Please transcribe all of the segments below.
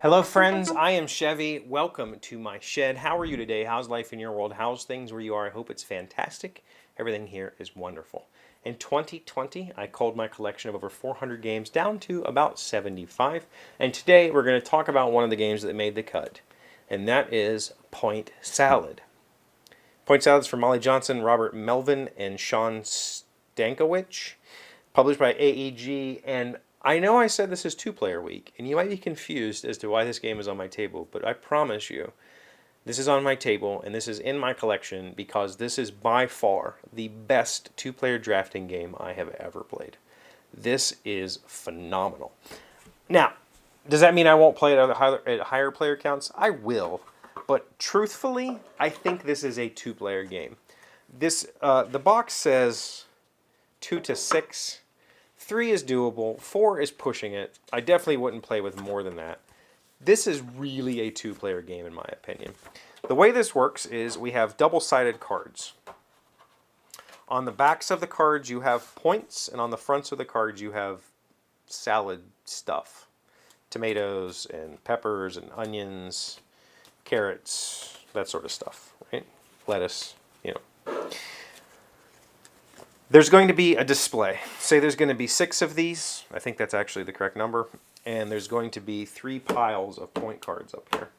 Hello friends, I am Chevy. Welcome to my shed. How are you today? How's life in your world? How's things where you are? I hope it's fantastic. Everything here is wonderful. In 2020, I culled my collection of over 400 games down to about 75. And today we're going to talk about one of the games that made the cut. And that is Point Salad. Point Salad is from Molly Johnson, Robert Melvin, and Sean Stankiewicz. Published by AEG, and I know I said this is two-player week, and you might be confused as to why this game is on my table, but I promise you, this is on my table, and this is in my collection because this is by far the best two-player drafting game I have ever played. This is phenomenal. Now, does that mean I won't play it at higher player counts? I will, but truthfully, I think this is a two-player game. The box says 2 to 6. 3 is doable, 4 is pushing it. I definitely wouldn't play with more than that. This is really a two-player game in my opinion. The way this works is we have double-sided cards. On the backs of the cards you have points, and on the fronts of the cards you have salad stuff. Tomatoes and peppers and onions, carrots, that sort of stuff, right? Lettuce, you know. There's going to be a display. Say there's going to be 6 of these. I think that's actually the correct number. And there's going to be 3 piles of point cards up here.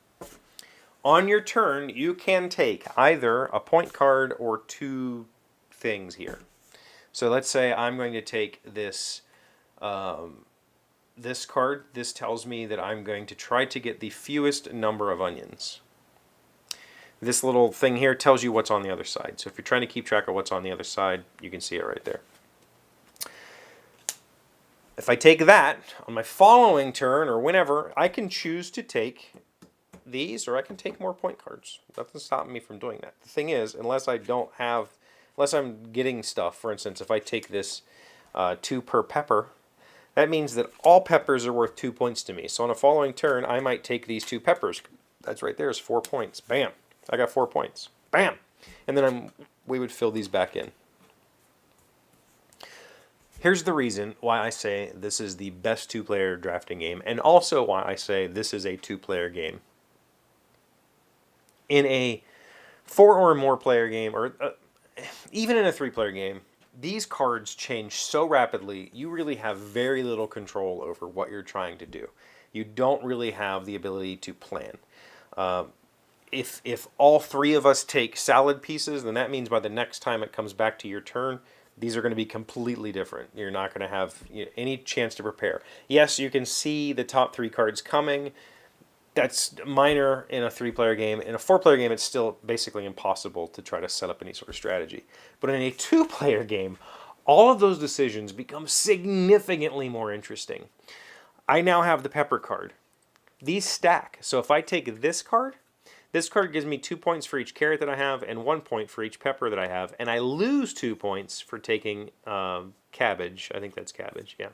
On your turn, you can take either a point card or 2 things here. So let's say I'm going to take this, this card. This tells me that I'm going to try to get the fewest number of onions. This little thing here tells you what's on the other side. So if you're trying to keep track of what's on the other side, you can see it right there. If I take that, on my following turn or whenever, I can choose to take these or I can take more point cards. Nothing's stopping me from doing that. The thing is, unless I'm getting stuff, for instance, if I take this 2 per pepper, that means that all peppers are worth 2 points to me. So on a following turn, I might take these 2 peppers. That's right there is 4 points. Bam. I got 4 points. Bam! And then we would fill these back in. Here's the reason why I say this is the best two-player drafting game, and also why I say this is a two-player game. In a 4 or more player game, or even in a 3-player game, these cards change so rapidly, you really have very little control over what you're trying to do. You don't really have the ability to plan. If all 3 of us take salad pieces, then that means by the next time it comes back to your turn, these are going to be completely different. You're not going to have any chance to prepare. Yes, you can see the top 3 cards coming. That's minor in a 3-player game. In a 4-player game, it's still basically impossible to try to set up any sort of strategy. But in a 2-player game, all of those decisions become significantly more interesting. I now have the pepper card. These stack. So if I take this card gives me 2 points for each carrot that I have and 1 point for each pepper that I have. And I lose 2 points for taking cabbage. I think that's cabbage, yeah.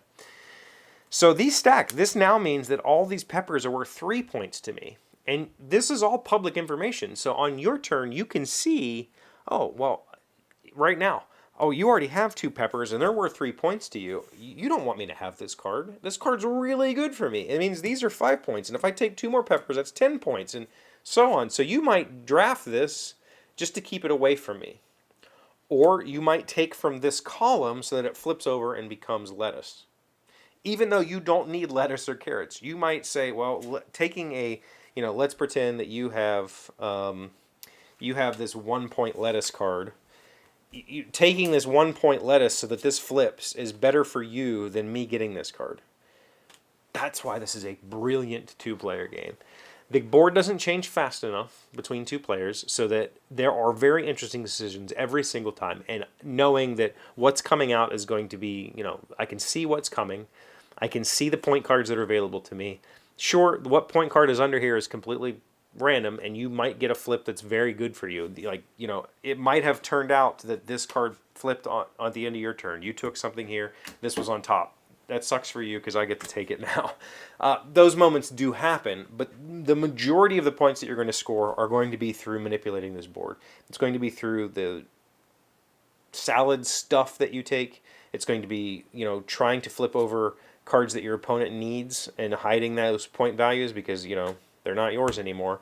So these stack. This now means that all these peppers are worth 3 points to me. And this is all public information. So on your turn, you can see, oh, well, right now, oh, you already have 2 peppers and they're worth 3 points to you. You don't want me to have this card. This card's really good for me. It means these are 5 points. And if I take 2 more peppers, that's 10 points. And so on. So you might draft this just to keep it away from me. Or you might take from this column so that it flips over and becomes lettuce. Even though you don't need lettuce or carrots. You might say, well, taking a, let's pretend that you have this 1 point lettuce card. Taking this 1 point lettuce so that this flips is better for you than me getting this card. That's why this is a brilliant 2-player game. The board doesn't change fast enough between 2 players so that there are very interesting decisions every single time. And knowing that what's coming out is going to be, I can see what's coming. I can see the point cards that are available to me. Sure, what point card is under here is completely random, and you might get a flip that's very good for you. It might have turned out that this card flipped on the end of your turn. You took something here. This was on top. That sucks for you because I get to take it now. Those moments do happen, but the majority of the points that you're going to score are going to be through manipulating this board. It's going to be through the salad stuff that you take. It's going to be, trying to flip over cards that your opponent needs and hiding those point values because, you know, they're not yours anymore.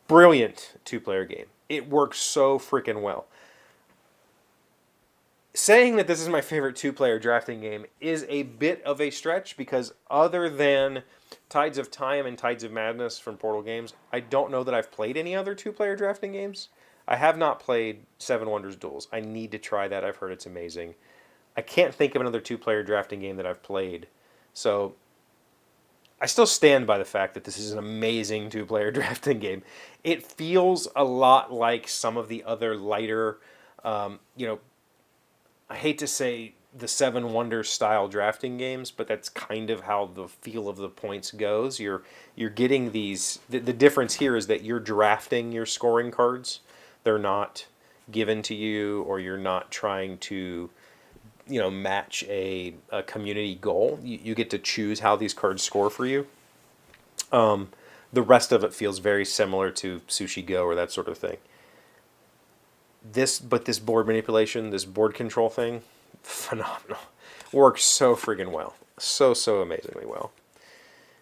Brilliant two-player game. It works so freaking well. Saying that this is my favorite two-player drafting game is a bit of a stretch because other than Tides of Time and Tides of Madness from Portal Games, I don't know that I've played any other two-player drafting games. I have not played Seven Wonders Duels. I need to try that. I've heard it's amazing. I can't think of another two-player drafting game that I've played. So I still stand by the fact that this is an amazing two-player drafting game. It feels a lot like some of the other lighter, you know, I hate to say the Seven Wonders style drafting games, but that's kind of how the feel of the points goes. You're getting these. The difference here is that you're drafting your scoring cards. They're not given to you, or you're not trying to, you know, match a community goal. You get to choose how these cards score for you. The rest of it feels very similar to Sushi Go or that sort of thing. This board manipulation, this board control thing, phenomenal. Works so friggin' well. So amazingly well.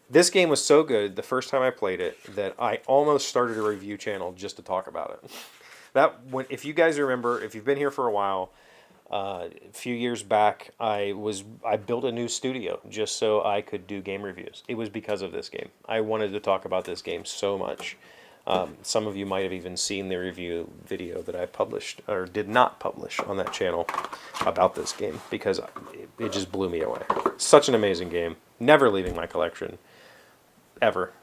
This game was so good the first time I played it that I almost started a review channel just to talk about it. If you guys remember, if you've been here for a while, a few years back, I built a new studio just so I could do game reviews. It was because of this game. I wanted to talk about this game so much. Some of you might have even seen the review video that I published, or did not publish, on that channel about this game, because it just blew me away. Such an amazing game. Never leaving my collection. Ever.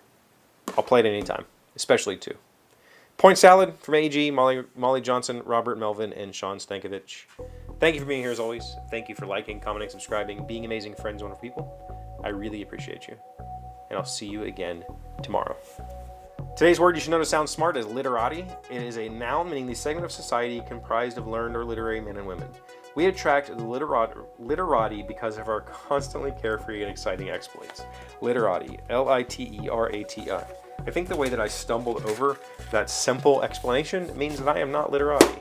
I'll play it anytime, especially 2. Point Salad from AG, Molly Johnson, Robert Melvin, and Sean Stankovic. Thank you for being here as always. Thank you for liking, commenting, subscribing, being amazing friends, wonderful people. I really appreciate you. And I'll see you again tomorrow. Today's word you should know to sound smart is literati. It is a noun meaning the segment of society comprised of learned or literary men and women. We attract the literati because of our constantly carefree and exciting exploits. Literati, L-I-T-E-R-A-T-I. I think the way that I stumbled over that simple explanation means that I am not literati.